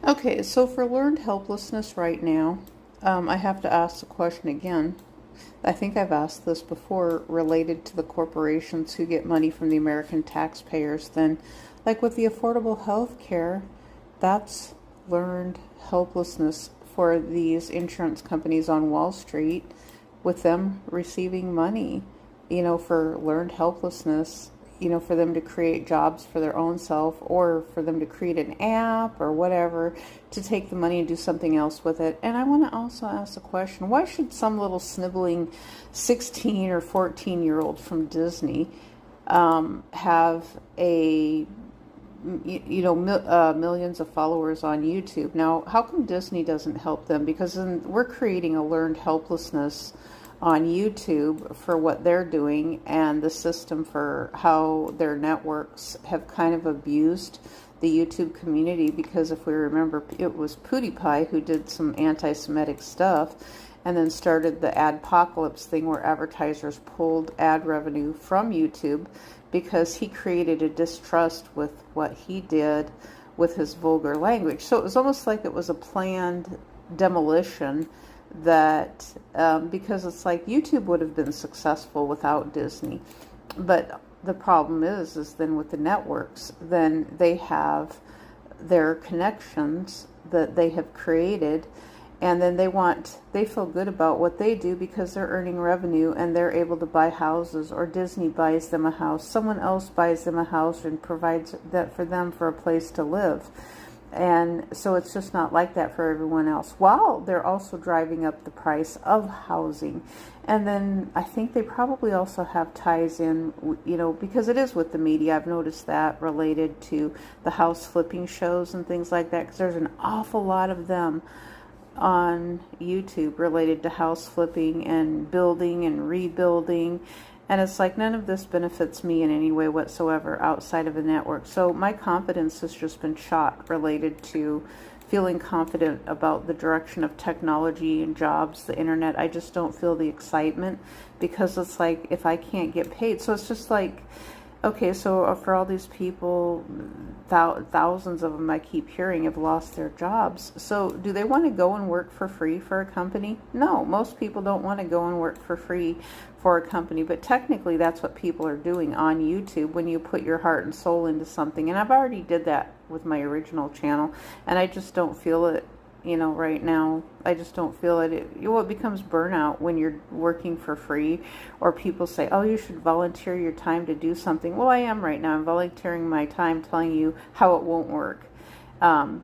Okay, so for learned helplessness right now, I have to ask the question again. I think I've asked this before related to the corporations who get money from the American taxpayers. Then, like with the affordable health care, that's learned helplessness for these insurance companies on Wall Street with them receiving money, for learned helplessness, for them to create jobs for their own self or for them to create an app or whatever to take the money and do something else with it. And I want to also ask the question, why should some little sniveling 16 or 14-year-old from Disney have millions of followers on YouTube? Now, how come Disney doesn't help them? Because then we're creating a learned helplessness on YouTube for what they're doing and the system for how their networks have kind of abused the YouTube community. Because if we remember, it was PewDiePie who did some anti-Semitic stuff and then started the adpocalypse thing where advertisers pulled ad revenue from YouTube because he created a distrust with what he did with his vulgar language. So it was almost like it was a planned demolition that because it's like YouTube would have been successful without Disney. But the problem is then with the networks, then they have their connections that they have created, and then they feel good about what they do because they're earning revenue and they're able to buy houses, or Disney buys them a house, someone else buys them a house and provides that for them for a place to live. And so it's just not like that for everyone else, while they're also driving up the price of housing. And then I think they probably also have ties in, because it is with the media. I've noticed that related to the house flipping shows and things like that, because there's an awful lot of them on YouTube related to house flipping and building and rebuilding. And it's like none of this benefits me in any way whatsoever outside of the network. So my confidence has just been shot related to feeling confident about the direction of technology and jobs, the internet. I just don't feel the excitement because it's like if I can't get paid. So it's just like, okay, so for all these people, thousands of them I keep hearing have lost their jobs. So do they want to go and work for free for a company? No, most people don't want to go and work for free for a company. But technically that's what people are doing on YouTube when you put your heart and soul into something. And I've already did that with my original channel, and I just don't feel it. Right now, I just don't feel it. It becomes burnout when you're working for free, or people say, oh, you should volunteer your time to do something. Well, I am right now. I'm volunteering my time telling you how it won't work.